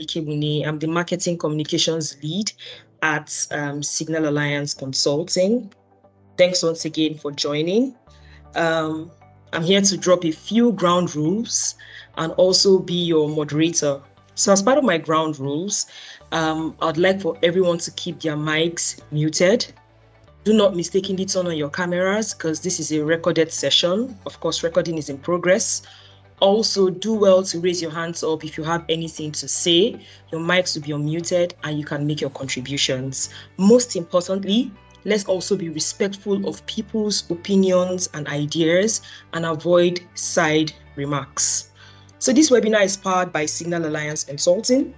Ikebuni. I'm the Marketing Communications Lead at Signal Alliance Consulting. Thanks once again for joining. I'm here to drop a few ground rules and also be your moderator. So as part of my ground rules, I'd like for everyone to keep their mics muted. Do not mistakenly turn on your cameras because this is a recorded session. Of course, recording is in progress. Also, do well to raise your hands up if you have anything to say. Your mics will be unmuted and you can make your contributions. Most importantly, let's also be respectful of people's opinions and ideas and avoid side remarks. So this webinar is powered by Signal Alliance Consulting.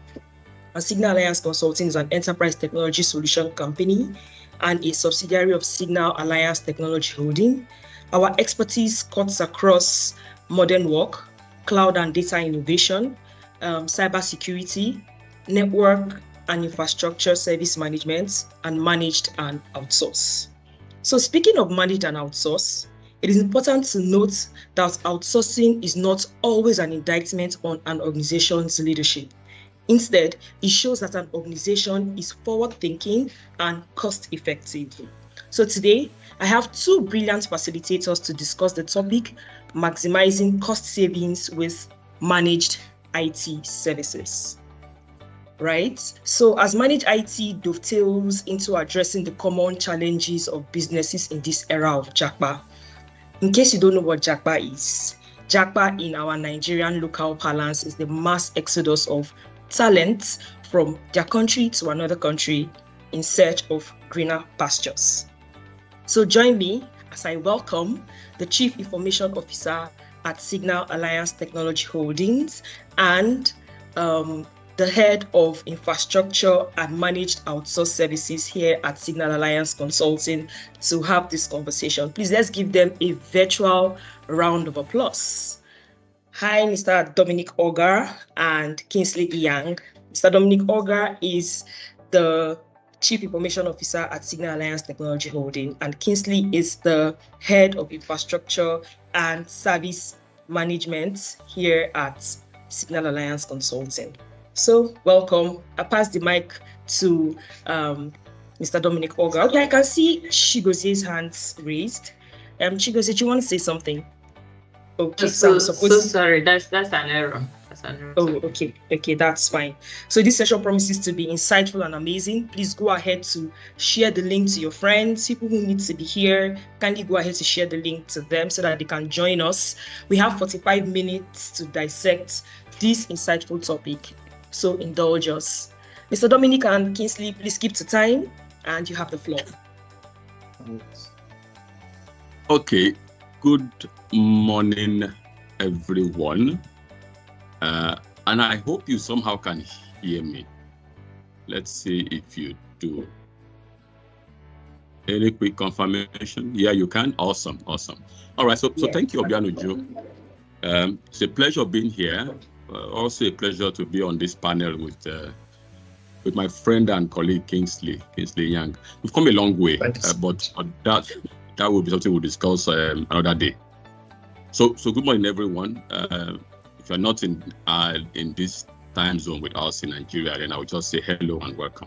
And Signal Alliance Consulting is an enterprise technology solution company and a subsidiary of Signal Alliance Technology Holding. Our expertise cuts across modern work, cloud and data innovation, cybersecurity, network and infrastructure service management, and managed and outsource. So speaking of managed and outsource, it is important to note that outsourcing is not always an indictment on an organization's leadership. Instead, it shows that an organization is forward-thinking and cost-effective. So today, I have two brilliant facilitators to discuss the topic, maximizing cost savings with managed IT services. Right? So as managed IT dovetails into addressing the common challenges of businesses in this era of Japa. In case you don't know what Japa is, Japa in our Nigerian local parlance is the mass exodus of talent from their country to another country in search of greener pastures. So join me as I welcome the Chief Information Officer at Signal Alliance Technology Holdings and the Head of Infrastructure and Managed Outsource Services here at Signal Alliance Consulting to have this conversation. Please let's give them a virtual round of applause. Hi, Mr. Dominic Ogar and Kingsley Inyang. Mr. Dominic Ogar is the Chief Information Officer at Signal Alliance Technology Holding, and Kingsley is the Head of Infrastructure and Service Management here at Signal Alliance Consulting. So, welcome. I pass the mic to Mr. Dominic Ogar. Okay, I can see Chigoze's hands raised. Chigoze, do you want to say something? Okay, so sorry, that's an error. Oh, okay, that's fine. So this session promises to be insightful and amazing. Please go ahead to share the link to your friends, people who need to be here. Kindly go ahead to share the link to them so that they can join us. We have 45 minutes to dissect this insightful topic, so indulge us. Mr. Dominic and Kingsley, please keep to time, and you have the floor. Okay, good morning, everyone. And I hope you somehow can hear me. Let's see if you do. Any quick confirmation? Yeah, you can. Awesome. All right. So thank you, Obianuju. It's a pleasure being here. Also a pleasure to be on this panel with my friend and colleague Kingsley Inyang. We've come a long way, but that will be something we'll discuss another day. So good morning, everyone. If you're not in this time zone with us in Nigeria, then I will just say hello and welcome.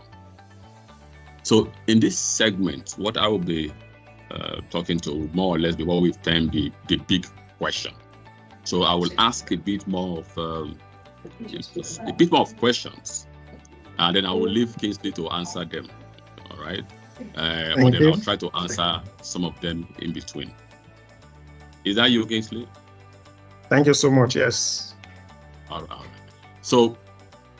So in this segment, what I will be talking to more or less be what we've termed the big question. So I will ask a bit more of questions, and then I will leave Kingsley to answer them. All right, but then I'll try to answer some of them in between. Is that you, Kingsley? Thank you so much. Yes. All right. So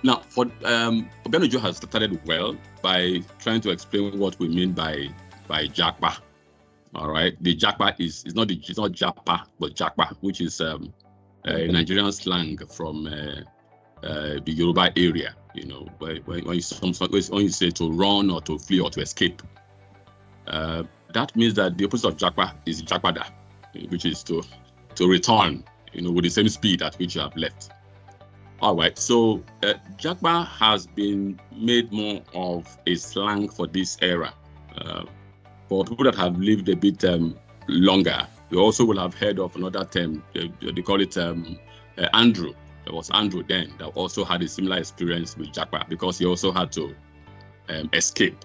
now, for Obianuju has started well by trying to explain what we mean by Japa. All right. The Japa is not Japa, but Japa, which is a Nigerian slang from the Yoruba area. You know, when you say to run or to flee or to escape, that means that the opposite of Japa is Japada, which is to return, with the same speed at which you have left. All right, so Japa has been made more of a slang for this era. For people that have lived a bit longer, you also will have heard of another term. They call it Andrew. there was Andrew then that also had a similar experience with Japa because he also had to escape.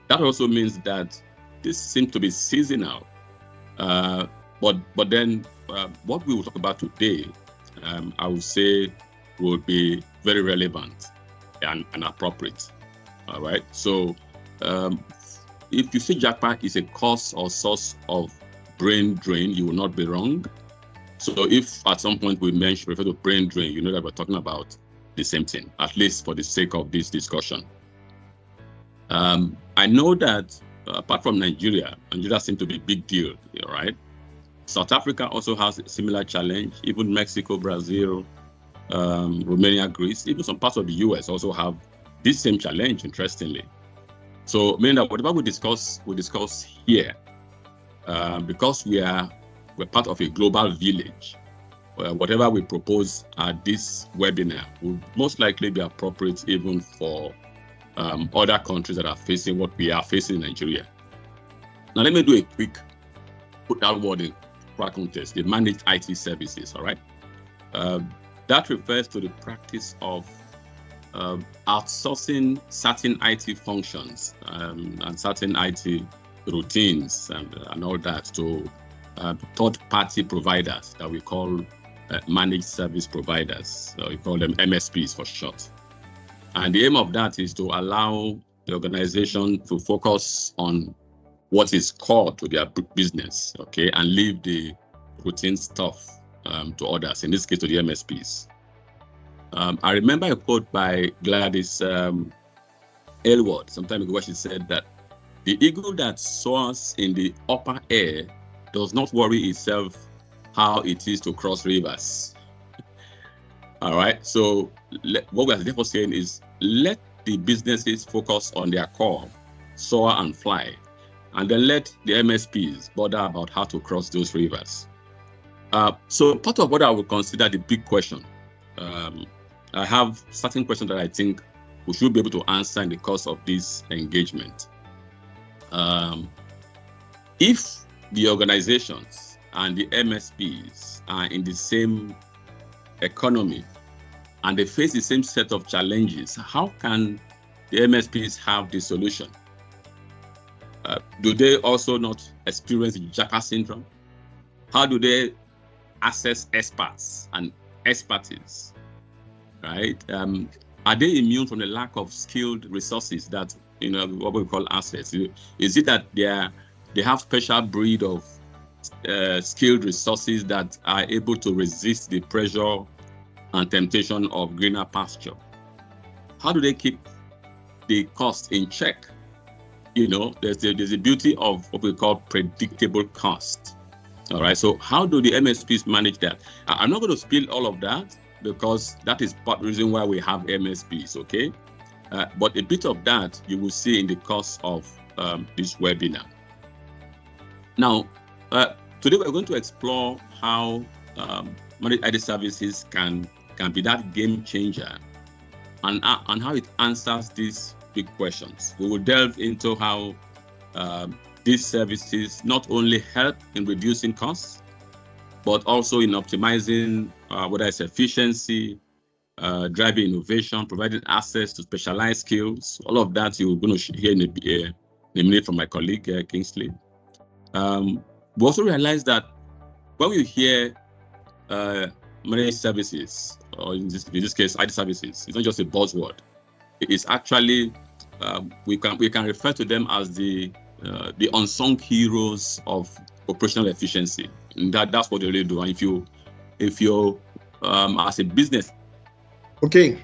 That also means that this seems to be seasonal. But then what we will talk about today, I would say, will be very relevant and appropriate. All right. So if you say Japa is a cause or source of brain drain, you will not be wrong. So if at some point we refer to brain drain, you know that we're talking about the same thing, at least for the sake of this discussion. I know that apart from Nigeria seems to be a big deal, right? South Africa also has a similar challenge. Even Mexico, Brazil, Romania, Greece, even some parts of the US also have this same challenge, interestingly. So meaning that whatever we discuss here, because we're part of a global village. Whatever we propose at this webinar will most likely be appropriate even for other countries that are facing what we are facing in Nigeria. Now, let me do a quick put that word in context, the managed IT services, all right? That refers to the practice of outsourcing certain IT functions and certain IT routines and all that to third-party providers that we call managed service providers. We call them MSPs for short. And the aim of that is to allow the organization to focus on what is core to their business, okay, and leave the routine stuff to others, in this case to the MSPs. I remember a quote by Gladys Aylward some time ago where she said that the eagle that soars in the upper air does not worry itself how it is to cross rivers. All right. So what we are therefore saying is let the businesses focus on their core, soar and fly, and then let the MSPs bother about how to cross those rivers. So part of what I would consider the big question, I have certain questions that I think we should be able to answer in the course of this engagement. If the organizations and the MSPs are in the same economy and they face the same set of challenges, how can the MSPs have the solution? Do they also not experience Japa Syndrome? How do they access experts and expertise? Right? Are they immune from the lack of skilled resources that, what we call assets? Is it that they have special breed of skilled resources that are able to resist the pressure and temptation of greener pasture? How do they keep the cost in check? There's a beauty of what we call predictable cost. All right. So how do the MSPs manage that? I'm not going to spill all of that because that is part of the reason why we have MSPs. Okay. But a bit of that you will see in the course of this webinar. Now, today we're going to explore how managed IT services can be that game changer and how it answers these big questions. We will delve into how these services not only help in reducing costs, but also in optimizing whether it's efficiency, driving innovation, providing access to specialized skills. All of that you're going to hear in a minute from my colleague, Kingsley. We also realize that when you hear managed services, or in this case, IT services, it's not just a buzzword. It's actually we can refer to them as the unsung heroes of operational efficiency. And that's what they really do. And if you as a business. Okay.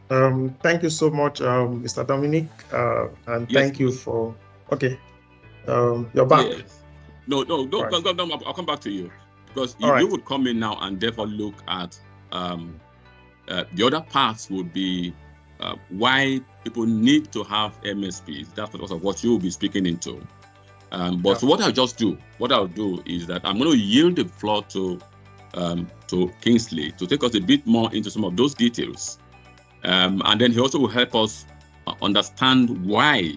Thank you so much, Mr. Dominic, and Yes. thank you for. Okay. You're back. Yes. No, Right. I'll come back to you because All you right. would come in now and therefore look at the other parts would be why people need to have MSPs. That's because of what you will be speaking into. But Yeah. what I'll do is that I'm going to yield the floor to Kingsley to take us a bit more into some of those details. And then he also will help us understand why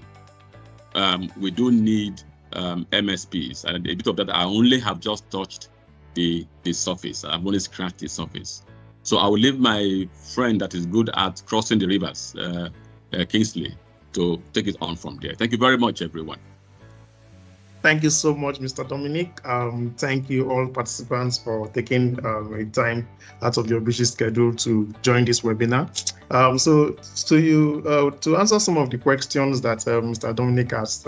we do need MSPs. And a bit of that I only have just touched the surface. I've only scratched the surface. So I will leave my friend that is good at crossing the rivers, Kingsley, to take it on from there. Thank you very much, everyone. Thank you so much, Mr. Dominic. Thank you all participants for taking a time out of your busy schedule to join this webinar. So to answer some of the questions that Mr. Dominic has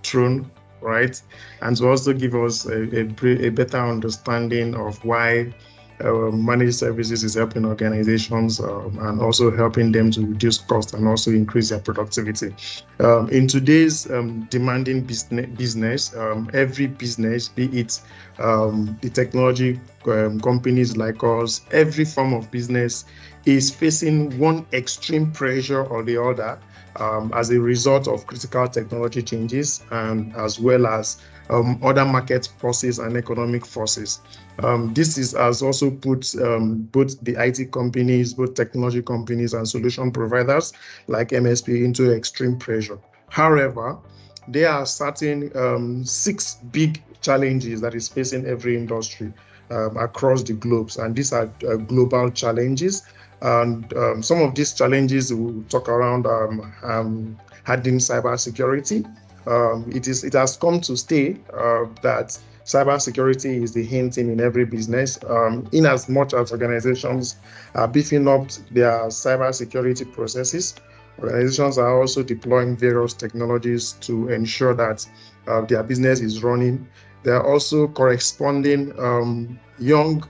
thrown, right, and to also give us a better understanding of why managed services is helping organizations and also helping them to reduce cost and also increase their productivity. In today's demanding business, every business, be it the technology companies like us, every form of business is facing one extreme pressure or the other as a result of critical technology changes and as well as other market forces and economic forces. This has also put both the IT companies, both technology companies and solution providers like MSP into extreme pressure. However, there are certain 6 big challenges that is facing every industry across the globes, and these are global challenges. And some of these challenges we'll talk around hardening cybersecurity. It has come to stay that cybersecurity is the hinting in every business, in as much as organizations are beefing up their cybersecurity processes. Organizations are also deploying various technologies to ensure that their business is running. There are also corresponding young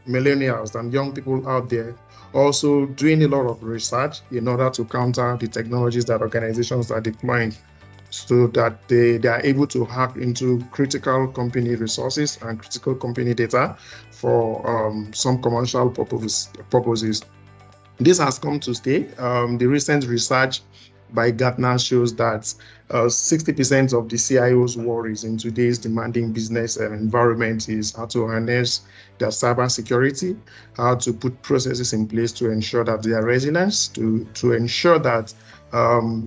millennials and young people out there also doing a lot of research in order to counter the technologies that organizations are deploying, so that they are able to hack into critical company resources and critical company data for some commercial purposes. This has come to stay. The recent research by Gartner shows that 60% of the CIO's worries in today's demanding business environment is how to harness their cybersecurity, how to put processes in place to ensure that they are resilient, to ensure that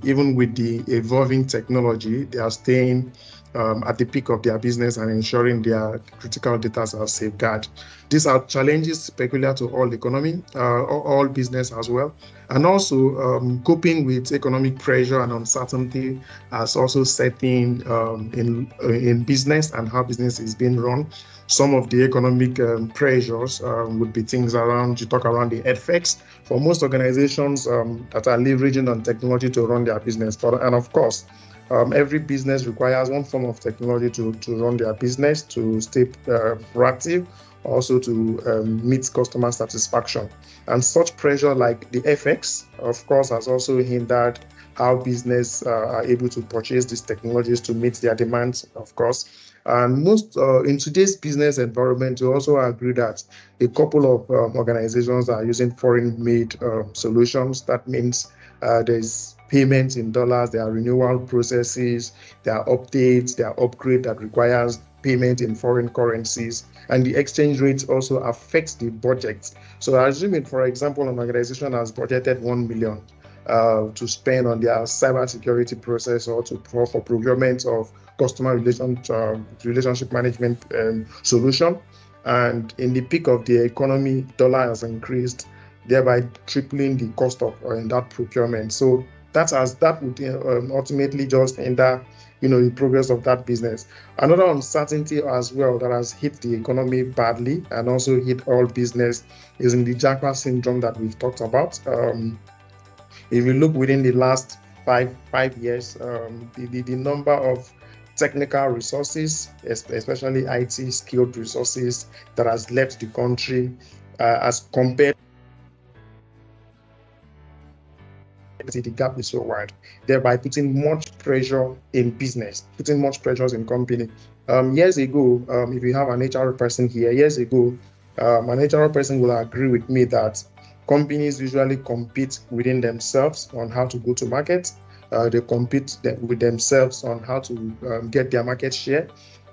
even with the evolving technology, they are staying at the peak of their business and ensuring their critical data are safeguarded. These are challenges peculiar to all economy, all business as well. And also coping with economic pressure and uncertainty has also set in business and how business is being run. Some of the economic pressures would be things around, you talk around the effects for most organizations that are leveraging on technology to run their business. And of course, every business requires one form of technology to run their business, to stay proactive, also to meet customer satisfaction. And such pressure like the FX, of course, has also hindered how business are able to purchase these technologies to meet their demands, of course. And most in today's business environment, we also agree that a couple of organizations are using foreign-made solutions. That means there's payments in dollars, there are renewal processes, there are updates, there are upgrades that requires payment in foreign currencies, and the exchange rates also affects the budget. So assuming, for example, an organization has budgeted 1 million to spend on their cybersecurity process or for procurement of customer relationship management solution, and in the peak of the economy, dollar has increased, thereby tripling the cost of that procurement. So that would ultimately just hinder the progress of that business. Another uncertainty as well that has hit the economy badly and also hit all business is in the Japa Syndrome that we've talked about. If you look within the last five years, the number of technical resources, especially IT skilled resources, that has left the country as compared, the gap is so wide, thereby putting much pressure in business, putting much pressures in company. Years ago, if you have an HR person here, an HR person will agree with me that companies usually compete within themselves on how to go to market. They compete with themselves on how to get their market share.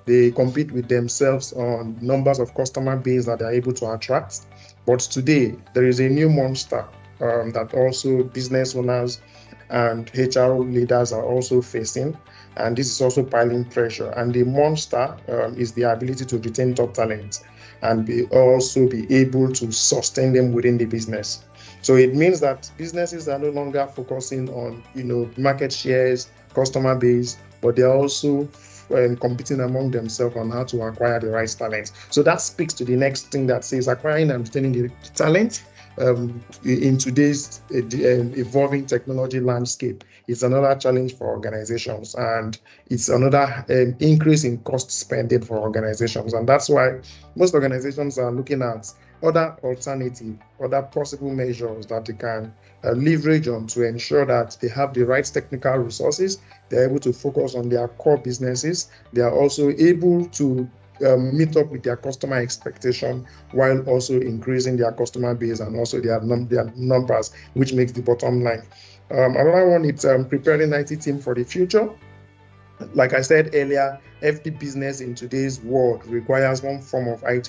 They compete with themselves on numbers of customer base that they're able to attract. But today, there is a new monster that also business owners and HR leaders are also facing. And this is also piling pressure. And the monster is the ability to retain top talent and also be able to sustain them within the business. So it means that businesses are no longer focusing on, market shares, customer base, but they're also competing among themselves on how to acquire the right talent. So that speaks to the next thing that says acquiring and retaining the talent in today's evolving technology landscape. It's another challenge for organizations, and it's another increase in cost spending for organizations. And that's why most organizations are looking at other possible measures that they can leverage on to ensure that they have the right technical resources, they're able to focus on their core businesses, they are also able to meet up with their customer expectation while also increasing their customer base and also their numbers, which makes the bottom line. Another one is preparing IT team for the future. Like I said earlier, every business in today's world requires one form of IT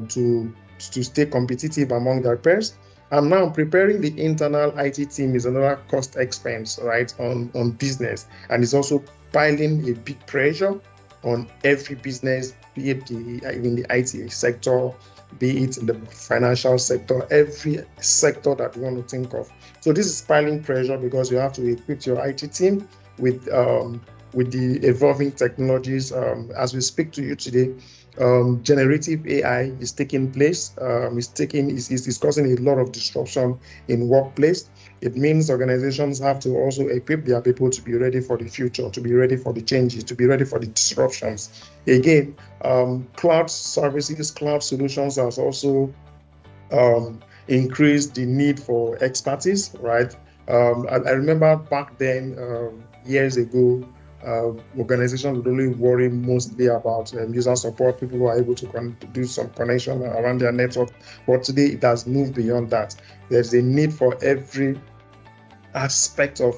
to stay competitive among their peers. And now preparing the internal IT team is another cost expense, right, on business, and it's also piling a big pressure on every business, be it in the IT sector, be it in the financial sector, every sector that you want to think of. So this is piling pressure because you have to equip your IT team with the evolving technologies. As we speak to you today, generative AI is taking place. It's causing a lot of disruption in workplace. It means organizations have to also equip their people to be ready for the future, to be ready for the changes, to be ready for the disruptions. Again, cloud services, cloud solutions has also increased the need for expertise, right? I remember back then, years ago, organizations would only worry mostly about user support, people who are able to do some connection around their network. But today it has moved beyond that. There's a need for every aspect of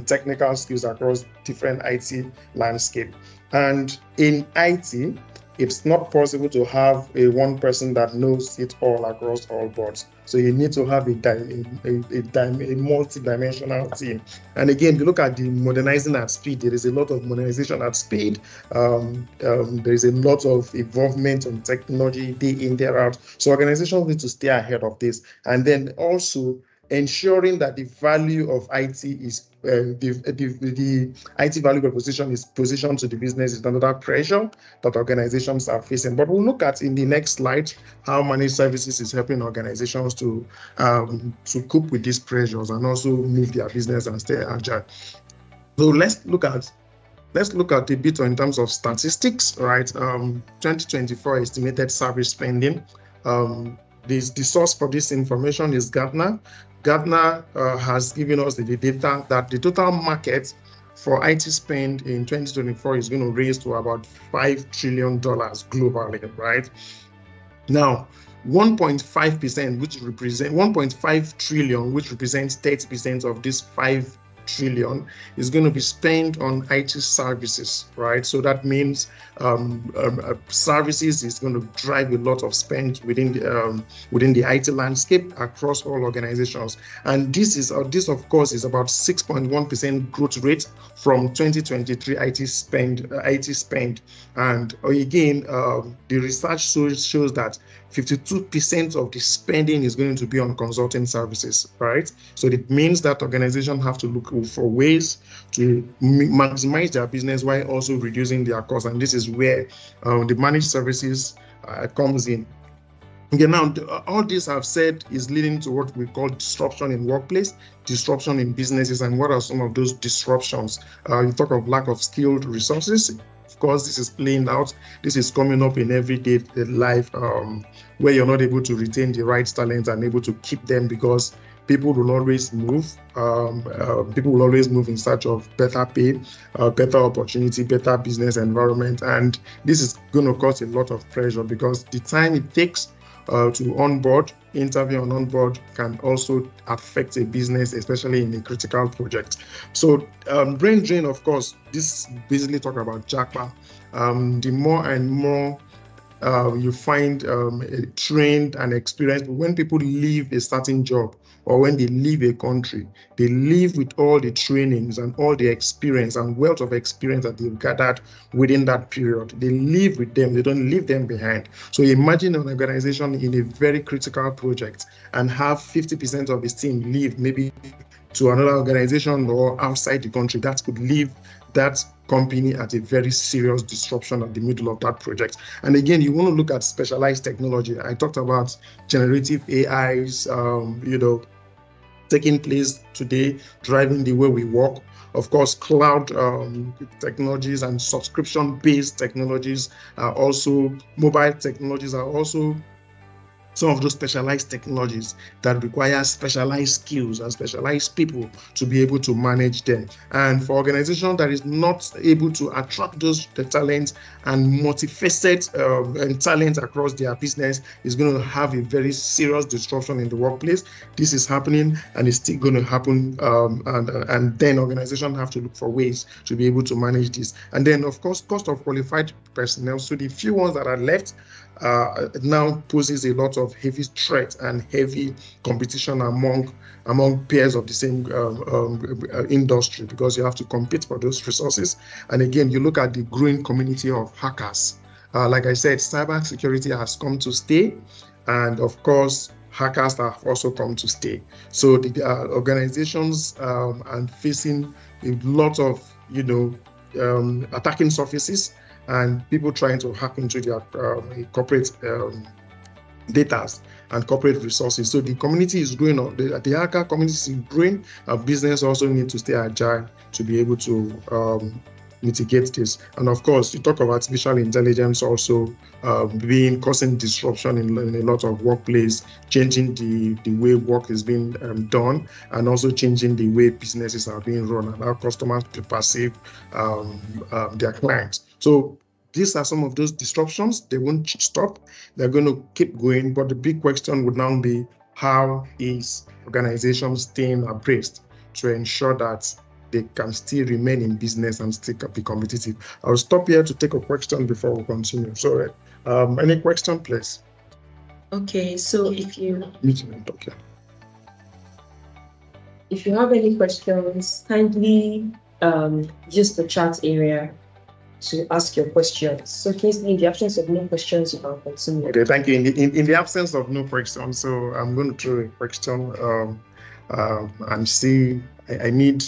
technical skills across different IT landscape. And in IT, it's not possible to have one person that knows it all across all boards. So you need to have a multi-dimensional team. And again, if you look at the modernizing at speed, there is a lot of modernization at speed. There is a lot of involvement on technology day in, day out. So organizations need to stay ahead of this. And then also ensuring that the value of IT is the IT value proposition is positioned to the business is another pressure that organizations are facing. But we'll look at in the next slide how managed services is helping organizations to cope with these pressures and also move their business and stay agile. So let's look at a bit in terms of statistics, right? 2024 estimated service spending. The source for this information is Gartner. Gartner has given us the data that the total market for IT spend in 2024 is going to raise to about $5 trillion globally, right? Now, 1.5%, which represents 1.5 trillion, which represents 30% of this 5 trillion, is going to be spent on IT services, right? So that means services is going to drive a lot of spend within the IT landscape across all organizations. And this of course is about 6.1% growth rate from 2023 IT spend. And again, the research shows that 52% of the spending is going to be on consulting services, right? So it means that organizations have to look for ways to maximize their business while also reducing their costs. And this is where the managed services comes in. Okay, now all this I've said is leading to what we call disruption in workplace, disruption in businesses. And what are some of those disruptions? You talk of lack of skilled resources. Of course, this is playing out. This is coming up in everyday life where you're not able to retain the right talent and able to keep them because people will always move. People will always move in search of better pay, better opportunity, better business environment. And this is going to cause a lot of pressure because the time it takes to onboard, interview and onboard can also affect a business, especially in a critical project. So brain drain, of course, this basically talk about Japa. The more and more you find trained and experienced, when people leave a certain job or when they leave a country, they leave with all the trainings and all the experience and wealth of experience that they've gathered within that period. They live with them, they don't leave them behind. So imagine an organization in a very critical project and have 50% of its team leave maybe to another organization or outside the country. That could leave that company at a very serious disruption at the middle of that project. And again, you want to look at specialized technology. I talked about generative AIs, taking place today, driving the way we work. Of course, cloud technologies and subscription-based technologies are also, mobile technologies are also some of those specialized technologies that require specialized skills and specialized people to be able to manage them. And for organizations that is not able to attract the talents and multifaceted talent across their business, is going to have a very serious disruption in the workplace. This is happening and it's still going to happen. And then organizations have to look for ways to be able to manage this. And then, of course, cost of qualified personnel. So the few ones that are left now poses a lot of heavy threat and heavy competition among peers of the same industry, because you have to compete for those resources. And again, you look at the growing community of hackers. Like I said, cyber security has come to stay, and of course, hackers have also come to stay. So the organizations are facing a lot of attacking surfaces, and people trying to hack into their corporate data and corporate resources. So the community is growing. The hacker community is growing. Our business also need to stay agile to be able to mitigate this. And of course, you talk about artificial intelligence also causing disruption in a lot of workplace, changing the way work is being done, and also changing the way businesses are being run and how customers perceive their clients. So these are some of those disruptions. They won't stop. They're going to keep going. But the big question would now be, how is organizations staying abreast to ensure that they can still remain in business and still be competitive? I'll stop here to take a question before we continue. So any question, please? Okay, so if you Okay. have any questions, kindly use the chat area to ask your questions. So Kingsley, in the absence of no questions, you can continue. Okay, thank you. In the absence of no questions, so I'm going to throw a question and see. I need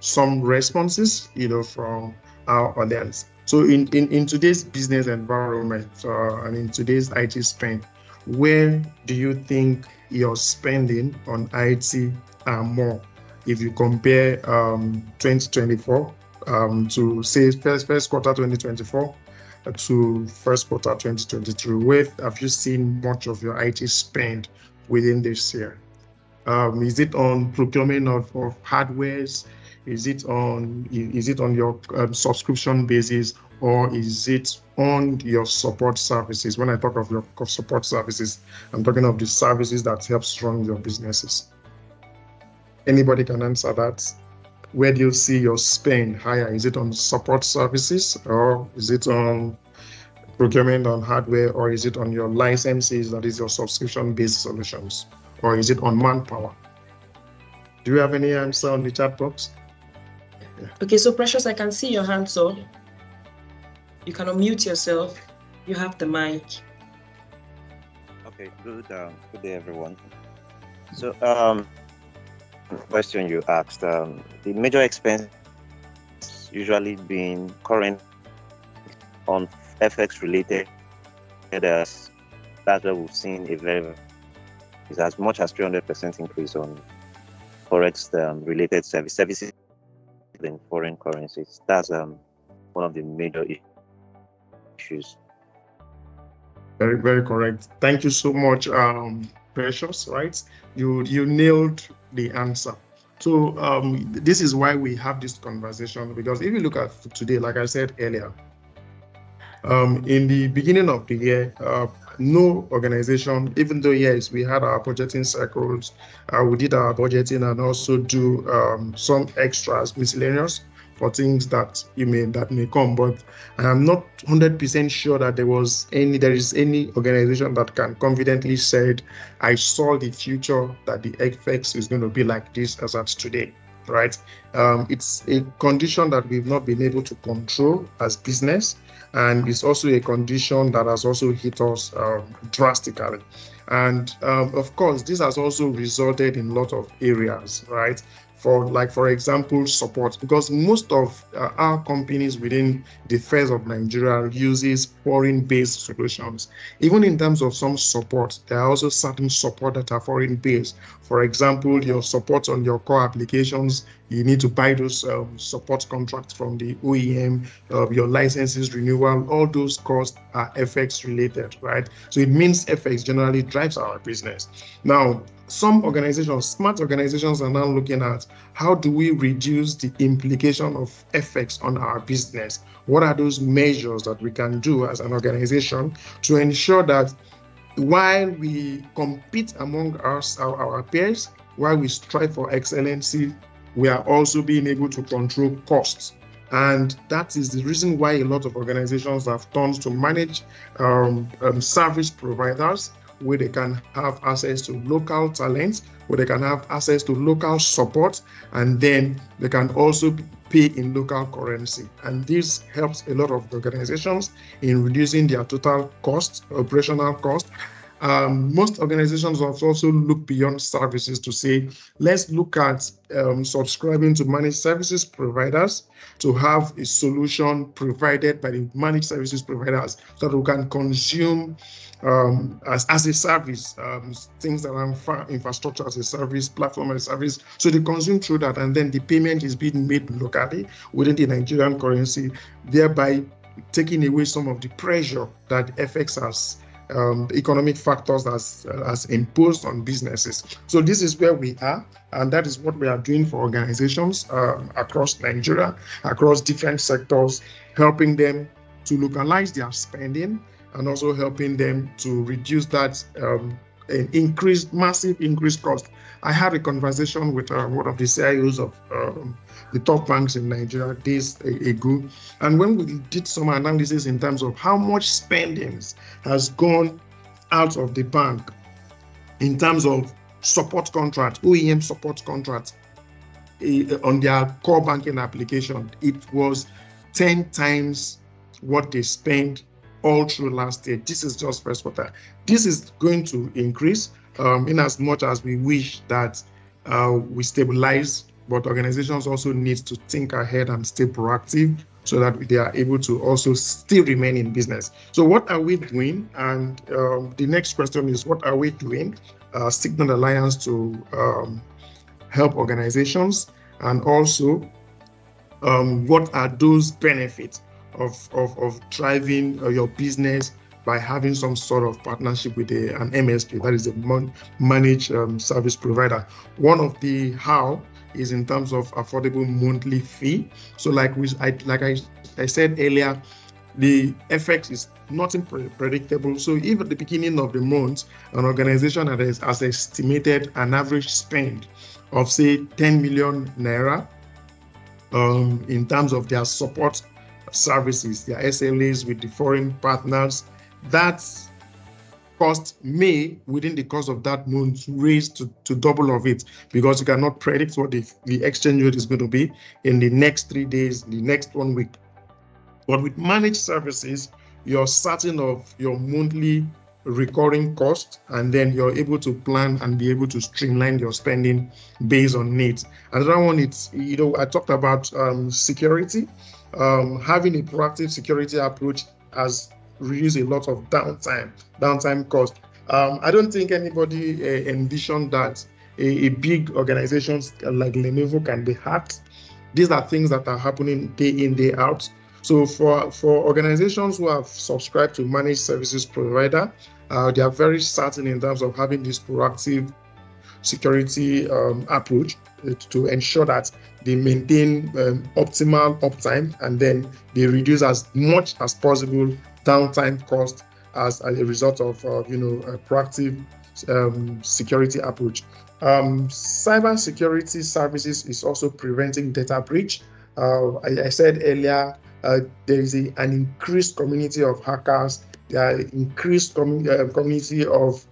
some responses, from our audience. So in today's business environment and in today's IT spend, where do you think your spending on IT are more? If you compare 2024 to say first quarter 2024 to first quarter 2023, where have you seen much of your IT spend within this year? Is it on procurement of hardwares? Is it on your subscription basis, or is it on your support services? When I talk of your support services, I'm talking of the services that help run your businesses. Anybody can answer that. Where do you see your spend higher? Is it on support services, or is it on procurement on hardware, or is it on your licenses, that is your subscription-based solutions, or is it on manpower? Do you have any answer on the chat box? Yeah. Okay, so Precious, I can see your hand, so you can unmute yourself. You have the mic. Okay, good day, everyone. So, question you asked, the major expense usually being current on FX related, that's where we've seen is as much as 300% increase on Forex related services in foreign currencies. That's one of the major issues. Very, very correct. Thank you so much, Precious. Right, you nailed the answer. So this is why we have this conversation, because if you look at today, like I said earlier, in the beginning of the year, no organization, even though yes, we had our budgeting cycles, we did our budgeting and also do some extras, miscellaneous, for things that may come. But I am not 100% sure that there is any organization that can confidently say, I saw the future that the FX is going to be like this as at today. Right? It's a condition that we've not been able to control as business, and it's also a condition that has also hit us drastically. And of course, this has also resulted in a lot of areas, right? For example, support, because most of our companies within the affairs of Nigeria uses foreign-based solutions. Even in terms of some support, there are also certain support that are foreign-based. For example, your support on your core applications, you need to buy those support contracts from the OEM, your licenses renewal, all those costs are FX related, right? So it means FX generally drives our business. Now, some organizations, smart organizations, are now looking at how do we reduce the implication of FX on our business? What are those measures that we can do as an organization to ensure that while we compete among our peers, while we strive for excellency, we are also being able to control costs? And that is the reason why a lot of organizations have turned to manage service providers, where they can have access to local talents, where they can have access to local support, and then they can also pay in local currency. And this helps a lot of organizations in reducing their total cost, operational cost. Most organizations have also looked beyond services to say, let's look at subscribing to managed services providers to have a solution provided by the managed services providers so that we can consume as a service, things that are infrastructure as a service, platform as a service. So they consume through that, and then the payment is being made locally within the Nigerian currency, thereby taking away some of the pressure that FX has, the economic factors has imposed on businesses. So this is where we are, and that is what we are doing for organizations across Nigeria, across different sectors, helping them to localize their spending and also helping them to reduce that massive increased cost. I had a conversation with one of the CIOs of the top banks in Nigeria days ago, and when we did some analysis in terms of how much spendings has gone out of the bank in terms of support contracts, OEM support contracts on their core banking application, it was 10 times what they spent all through last year. This is just first quarter. This is going to increase in as much as we wish that we stabilize, but organizations also need to think ahead and stay proactive so that they are able to also still remain in business. So what are we doing? And the next question is, what are we doing? Signal Alliance to help organizations, and also what are those benefits of driving your business by having some sort of partnership with an MSP, that is a managed service provider. One of the how is in terms of affordable monthly fee. So like I said earlier, the FX is not predictable. So if at the beginning of the month, an organization has estimated an average spend of say 10 million naira in terms of their support services, their SLAs with the foreign partners, that cost may, within the course of that month, raise to double of it, because you cannot predict what the exchange rate is going to be in the next 3 days, the next 1 week. But with managed services, you're certain of your monthly recurring cost, and then you're able to plan and be able to streamline your spending based on needs. Another one, it's, I talked about security. Having a proactive security approach has reduced a lot of downtime cost. I don't think anybody envisioned that a big organization like Lenovo can be hacked. These are things that are happening day in, day out. So for organizations who have subscribed to managed services provider, they are very certain in terms of having this proactive security approach to ensure that they maintain optimal uptime, and then they reduce as much as possible downtime cost as a result of a proactive security approach. Cyber security services is also preventing data breach I said earlier, there is an increased community of hackers. There are increased community of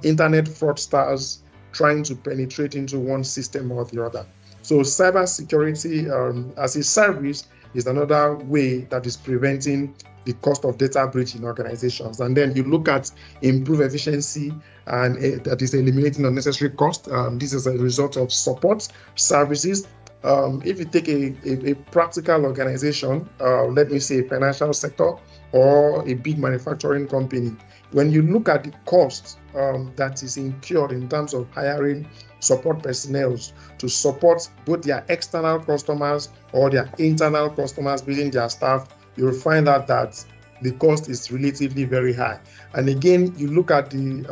internet fraudsters trying to penetrate into one system or the other. So cybersecurity as a service is another way that is preventing the cost of data breach in organizations. And then you look at improved efficiency, and that is eliminating unnecessary cost. This is a result of support services. If you take a practical organization, let me say a financial sector or a big manufacturing company, when you look at the cost that is incurred in terms of hiring support personnel to support both their external customers or their internal customers within their staff, you'll find out that the cost is relatively very high. And again, you look at the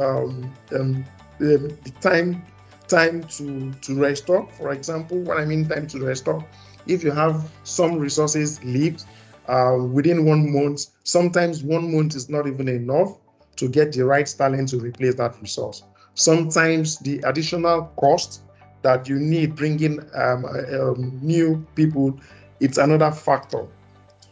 time to restore. For example, what I mean time to restore, if you have some resources leave within 1 month, sometimes 1 month is not even enough to get the right talent to replace that resource. Sometimes the additional cost that you need bringing new people, it's another factor.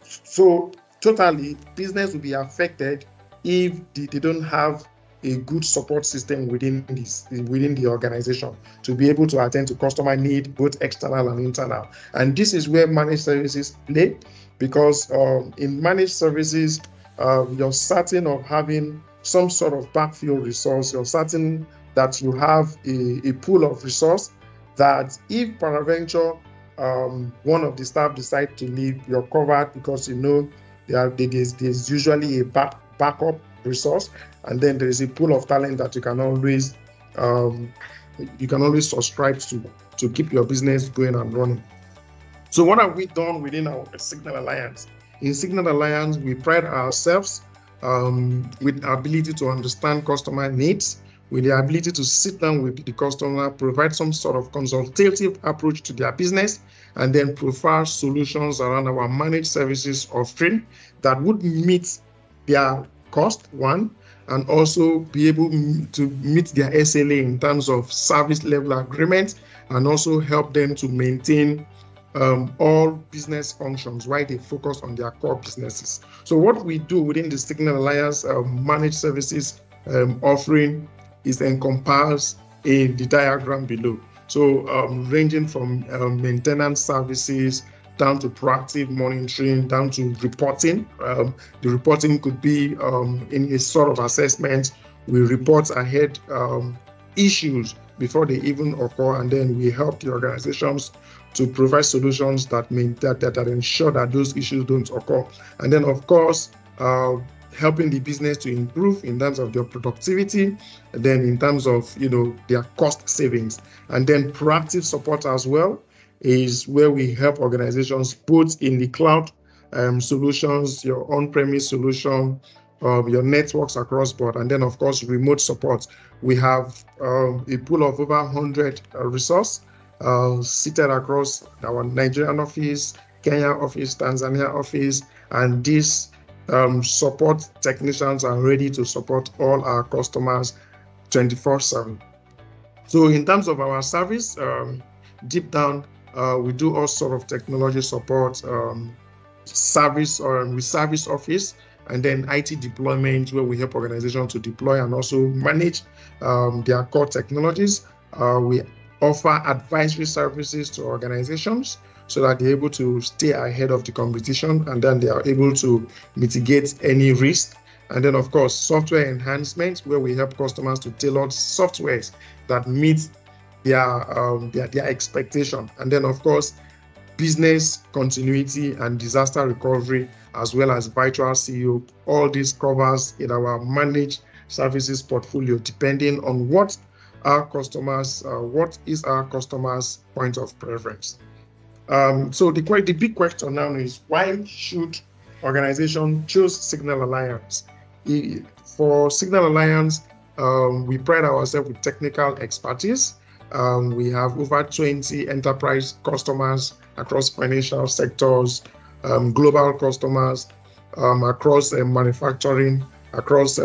So totally, business will be affected if they don't have a good support system within the organization to be able to attend to customer need, both external and internal. And this is where managed services play, because in managed services, you're certain of having some sort of backfill resource. You're certain that you have a pool of resource that if peradventure one of the staff decide to leave, you're covered, because you know there's usually a backup resource, and then there is a pool of talent that you can always subscribe to keep your business going and running. So what have we done within our Signal Alliance? In Signal Alliance, we pride ourselves with our ability to understand customer needs, with the ability to sit down with the customer, provide some sort of consultative approach to their business, and then provide solutions around our managed services offering that would meet their cost, one, and also be able to meet their SLA in terms of service level agreements, and also help them to maintain all business functions while they focus on their core businesses. So what we do within the Signal Alliance managed services offering is encompassed in the diagram below. So ranging from maintenance services down to proactive monitoring, down to reporting. The reporting could be in a sort of assessment. We report ahead issues before they even occur, and then we help the organizations to provide solutions that ensure that those issues don't occur. And then, of course, helping the business to improve in terms of their productivity, and then in terms of their cost savings. And then proactive support as well is where we help organizations both in the cloud solutions, your on-premise solution, your networks across board, and then of course remote support. We have a pool of over 100 resources seated across our Nigerian office, Kenya office, Tanzania office, and these support technicians are ready to support all our customers 24/7. So in terms of our service, deep down, we do all sort of technology support, service with service office, and then IT deployment, where we help organizations to deploy and also manage their core technologies. We offer advisory services to organizations so that they're able to stay ahead of the competition, and then they are able to mitigate any risk. And then, of course, software enhancements, where we help customers to tailor softwares that meet their expectation. And then, of course, business continuity and disaster recovery, as well as virtual CEO. All this covers in our managed services portfolio, depending on what is our customers' point of preference. So the big question now is, why should organizations choose Signal Alliance? For Signal Alliance, we pride ourselves with technical expertise. We have over 20 enterprise customers across financial sectors, global customers, across manufacturing, across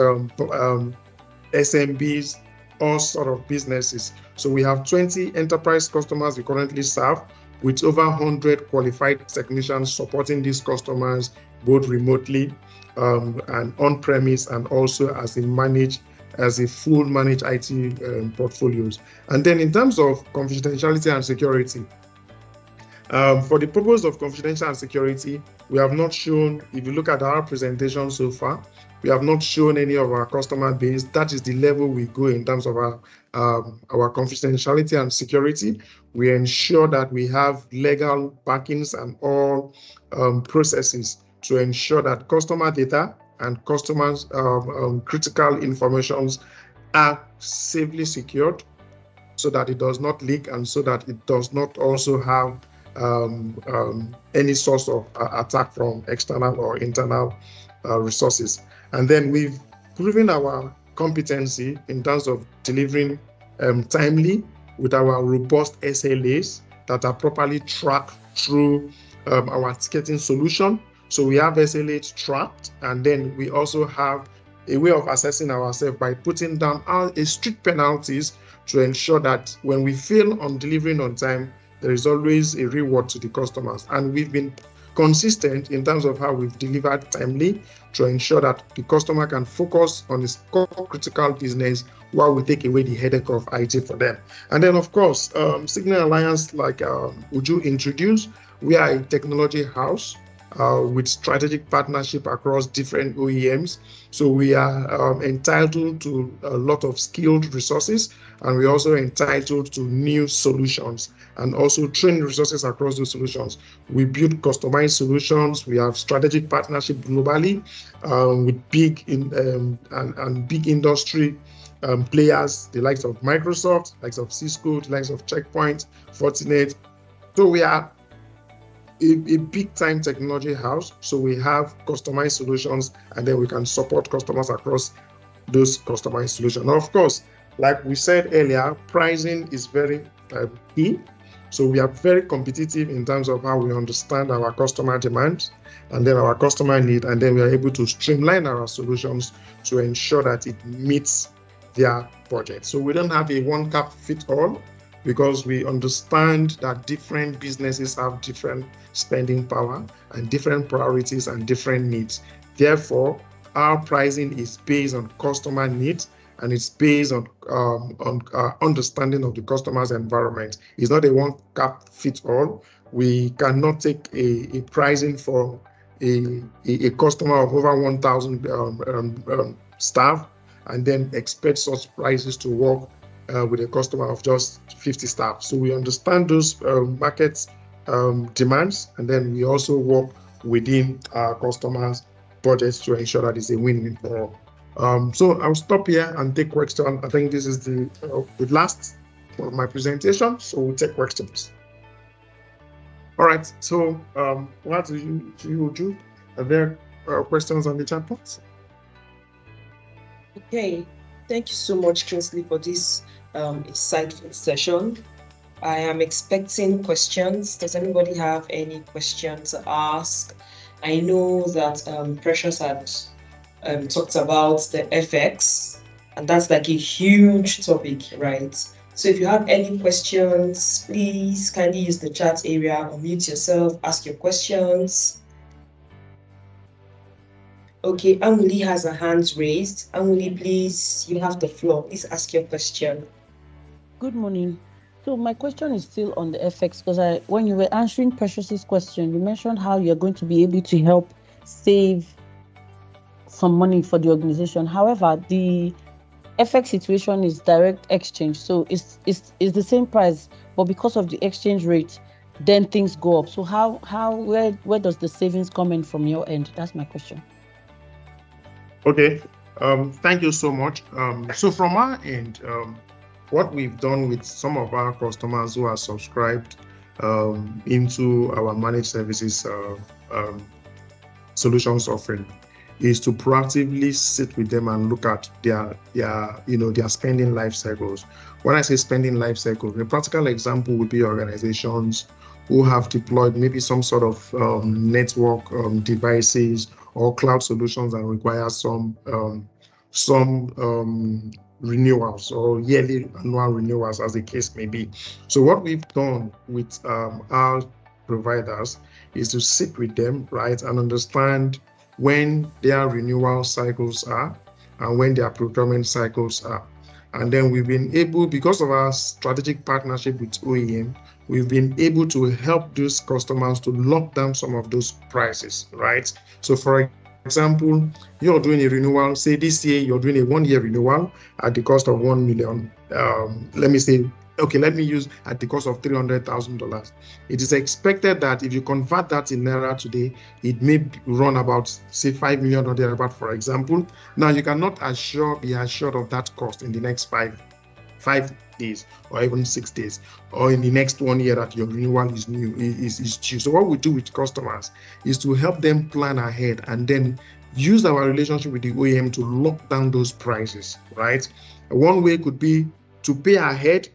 SMBs, all sort of businesses. So we have 20 enterprise customers we currently serve. with over 100 qualified technicians supporting these customers both remotely and on-premise, and also as a full managed IT portfolios. And then in terms of confidentiality and security, for the purpose of confidential and security, we have not shown, if you look at our presentation so far, we have not shown any of our customer base. That is the level we go in terms of our confidentiality and security. We ensure that we have legal backings and all processes to ensure that customer data and customers' critical informations are safely secured, so that it does not leak and so that it does not also have any source of attack from external or internal resources. And then we've proven our competency in terms of delivering timely with our robust SLAs that are properly tracked through our ticketing solution. So we have SLAs tracked, and then we also have a way of assessing ourselves by putting down a strict penalties to ensure that when we fail on delivering on time, there is always a reward to the customers. And we've been consistent in terms of how we've delivered timely to ensure that the customer can focus on his core critical business while we take away the headache of IT for them. And then, of course, Signal Alliance, like Uju introduced, we are a technology house with strategic partnership across different OEMs. So we are entitled to a lot of skilled resources, and we're also entitled to new solutions and also trained resources across those solutions. We build customized solutions. We have strategic partnership globally with big big industry players, the likes of Microsoft, likes of Cisco, the likes of Checkpoint, Fortinet. So we are a big-time technology house, so we have customized solutions, and then we can support customers across those customized solutions. Now, of course, like we said earlier, pricing is very key. So we are very competitive in terms of how we understand our customer demands and then our customer need, and then we are able to streamline our solutions to ensure that it meets their budget. So we don't have a one-cap-fit-all, because we understand that different businesses have different spending power and different priorities and different needs. Therefore, our pricing is based on customer needs, and it's based on understanding of the customer's environment. It's not a one-cap-fit-all. We cannot take a pricing for a customer of over 1,000 staff and then expect such prices to work with a customer of just 50 staff. So we understand those market demands, and then we also work within our customers' budgets to ensure that it's a win-win for all. So I'll stop here and take questions. I think this is the last of my presentation, so we'll take questions. All right, so what do you do? Are there questions on the chat box? Okay, thank you so much, Kingsley, for this insightful session. I am expecting questions. Does anybody have any questions to ask? I know that Precious had talked about the FX, and that's like a huge topic, right? So if you have any questions, please kindly use the chat area, unmute yourself, ask your questions. Okay, Amuli has her hand raised. Amuli, please, you have the floor. Please ask your question. Good morning. So my question is still on the FX, because when you were answering Precious's question, you mentioned how you're going to be able to help save some money for the organization. However, the FX situation is direct exchange, so it's the same price, but because of the exchange rate, then things go up. So where does the savings come in from your end? That's my question. Okay, thank you so much. So from our end, what we've done with some of our customers who are subscribed into our managed services solutions offering is to proactively sit with them and look at their spending life cycles. When I say spending life cycle, a practical example would be organizations who have deployed maybe some sort of network devices or cloud solutions and require some renewals or yearly annual renewals, as the case may be. So what we've done with our providers is to sit with them, right, and understand when their renewal cycles are and when their procurement cycles are. And then we've been able, because of our strategic partnership with OEM, we've been able to help those customers to lock down some of those prices, right? So for example, you're doing a renewal, say this year you're doing a 1-year renewal at the cost of 1 million. Let me use at the cost of $300,000. It is expected that if you convert that in Naira today, it may run about, say, 5 million or thereabout, for example. Now, you cannot be assured of that cost in the next five days or even 6 days, or in the next 1 year that your renewal is due. So what we do with customers is to help them plan ahead and then use our relationship with the OEM to lock down those prices, right? One way could be to pay ahead,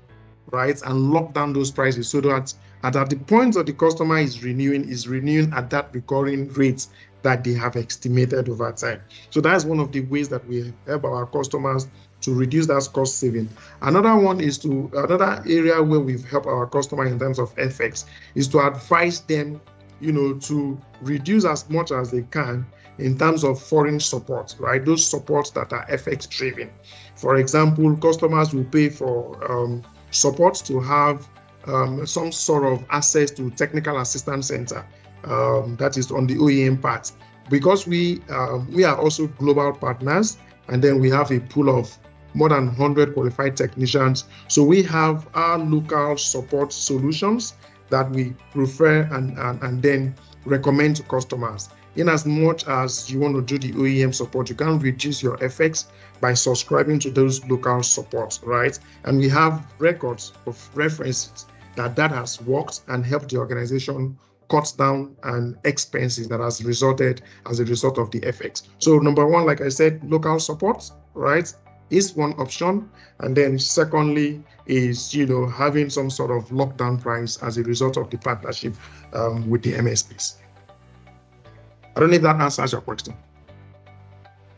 right, and lock down those prices so that at the point that the customer is renewing at that recurring rate that they have estimated over time. So that's one of the ways that we help our customers to reduce that cost saving. Another area where we've helped our customer in terms of FX is to advise them, to reduce as much as they can in terms of foreign support, right? Those supports that are FX driven. For example, customers will pay for support to have some sort of access to technical assistance center that is on the OEM part. Because we are also global partners, and then we have a pool of more than 100 qualified technicians. So we have our local support solutions that we prefer and then recommend to customers. In as much as you want to do the OEM support, you can reduce your FX by subscribing to those local supports, right? And we have records of references that has worked and helped the organization cut down on expenses that has resulted as a result of the FX. So number one, like I said, local support, right, is one option. And then secondly is, having some sort of lockdown price as a result of the partnership with the MSPs. I don't know if that answers your question.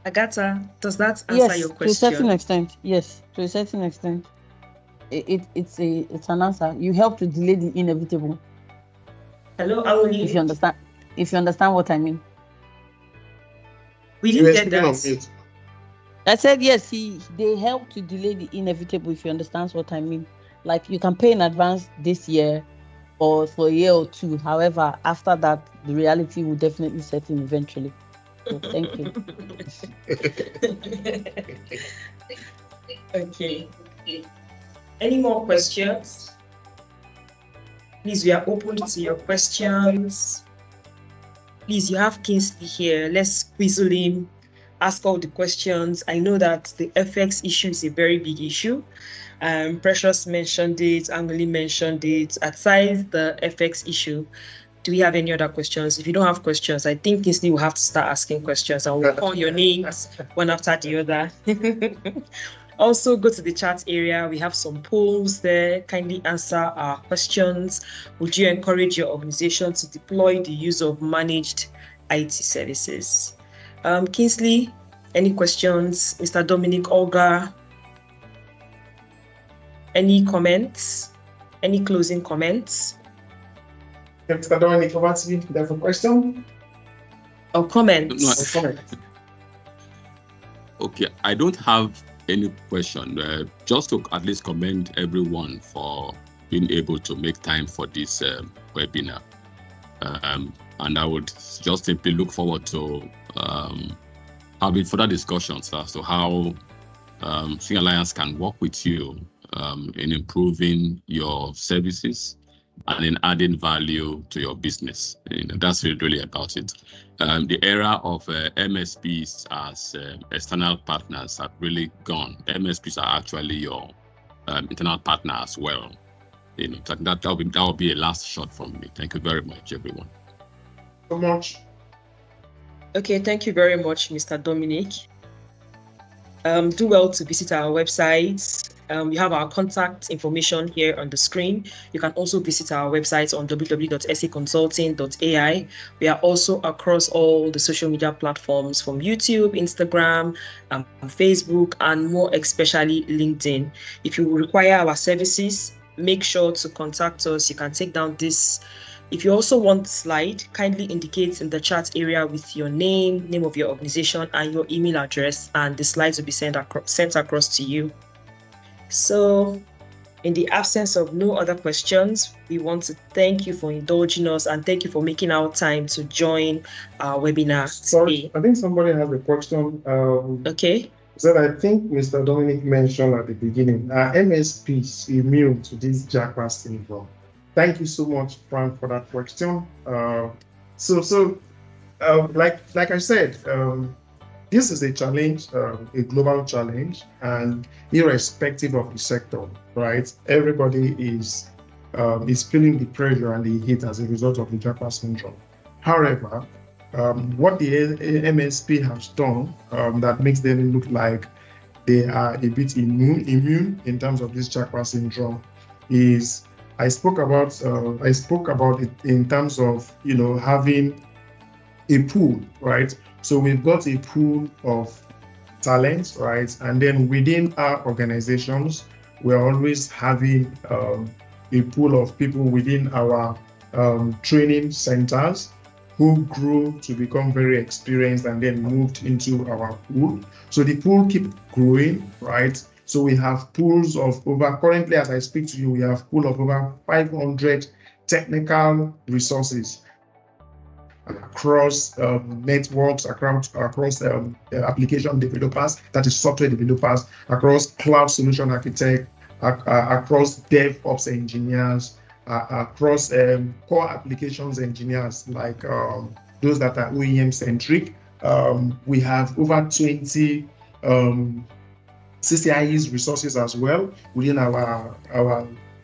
Agatha, does that answer your question? To a certain extent, yes. To a certain extent, it's an answer. You help to delay the inevitable. Hello, Auli. If you understand what I mean. We didn't get that. I said yes. They help to delay the inevitable. If you understand what I mean, like you can pay in advance this year or for a year or two. However, after that, the reality will definitely set in eventually. So, thank you. Okay. Any more questions? Please, we are open to your questions. Please, you have Kingsley here. Let's quizzle him, ask all the questions. I know that the FX issue is a very big issue. Precious mentioned it, Angeli mentioned it. Aside the FX issue, do we have any other questions? If you don't have questions, I think Kingsley will have to start asking questions and we'll call your names one after the other. Also, go to the chat area. We have some polls there. Kindly answer our questions. Would you encourage your organization to deploy the use of managed IT services? Kingsley, any questions? Mr. Dominic, Ogar, any comments? Any closing comments? Mr. Dominic, over to you. Do you have a question? Or comments? Okay, I don't have any question. Just to at least commend everyone for being able to make time for this webinar. And I would just simply look forward to having further discussions as to how Sing Alliance can work with you in improving your services and in adding value to your business. That's really about it. The era of MSPs as external partners have really gone. MSPs are actually your internal partner as well. That will be a last shot from me. Thank you very much, everyone. So much. Okay, thank you very much, Mr. Dominic. Do well to visit our website, You have our contact information here on the screen. You can also visit our website on www.saconsulting.ai. We are also across all the social media platforms from YouTube, Instagram, Facebook, and more especially LinkedIn. If you require our services, make sure to contact us. You can take down this. If you also want the slide, kindly indicate in the chat area with your name of your organization, and your email address, and the slides will be sent across to you. So, in the absence of no other questions, we want to thank you for indulging us and thank you for making our time to join our webinar today. I think somebody has a question. Okay. So I think Mr. Dominic mentioned at the beginning, MSP is immune to this Japa Syndrome. Thank you so much, Frank, for that question. Like I said, this is a challenge, a global challenge, and irrespective of the sector, right? Everybody is feeling the pressure and the heat as a result of the Japa Syndrome. However, what the MSP has done that makes them look like they are a bit immune in terms of this Japa Syndrome is I spoke about it in terms of having a pool, right? So we've got a pool of talents, right? And then within our organizations, we're always having a pool of people within our training centers who grew to become very experienced and then moved into our pool. So the pool keeps growing, right? So we have pools of currently as I speak to you, we have pool of over 500 technical resources across networks, across application developers, that is software developers, across cloud solution architect, across DevOps engineers, across core applications engineers, like those that are OEM centric. We have over 20 CCIE's resources as well within our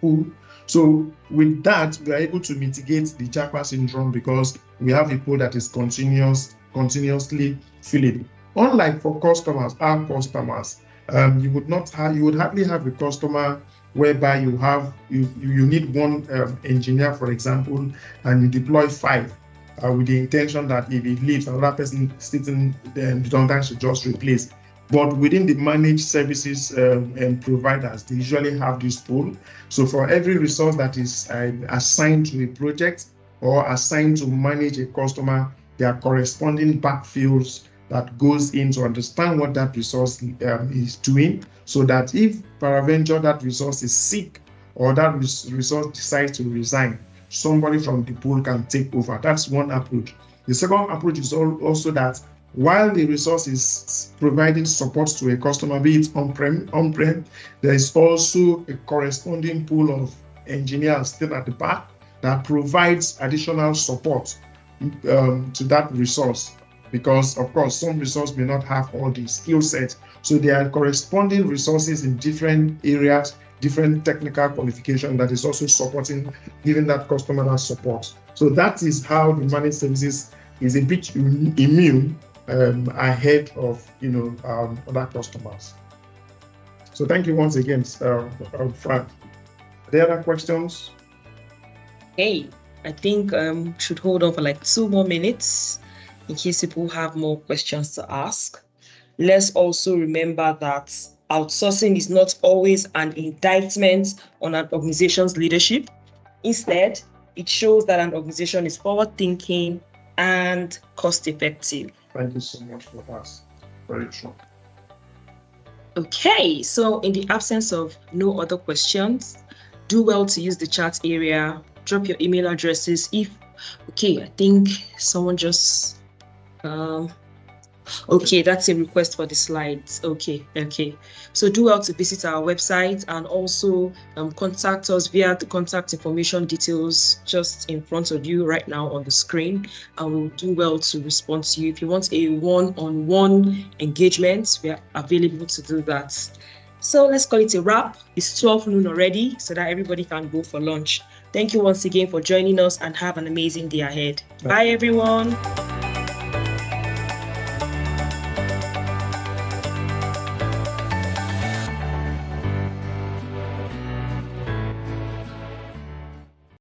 pool. So with that, we are able to mitigate the Japa Syndrome because we have a pool that is continuously filling. Unlike for customers, our customers, you would hardly have a customer whereby you need one engineer, for example, and you deploy 5 with the intention that if he leaves, another person sitting there redundant should just replace. But within the managed services and providers, they usually have this pool. So for every resource that is assigned to a project or assigned to manage a customer, there are corresponding backfills that goes in to understand what that resource is doing, so that if peradventure that resource is sick or that resource decides to resign, somebody from the pool can take over. That's one approach. The second approach is also that while the resource is providing support to a customer, be it on-prem, there is also a corresponding pool of engineers still at the back that provides additional support to that resource. Because of course, some resource may not have all the skill sets. So there are corresponding resources in different areas, different technical qualification that is also supporting, giving that customer that support. So that is how the managed services is a bit immune ahead of other customers. So thank you once again, Frank. Are there other questions? Hey, I think should hold on for like 2 more minutes in case people have more questions to ask. Let's also remember that outsourcing is not always an indictment on an organization's leadership. Instead, it shows that an organization is forward-thinking and cost-effective. Thank you so much for that. Very true. Okay, so in the absence of no other questions, do well to use the chat area, drop your email addresses. I think someone just, okay, that's a request for the slides. Okay. So do well to visit our website and also contact us via the contact information details just in front of you right now on the screen. And we'll do well to respond to you. If you want a one-on-one engagement, we are available to do that. So let's call it a wrap. It's 12 noon already, so that everybody can go for lunch. Thank you once again for joining us and have an amazing day ahead. Bye everyone.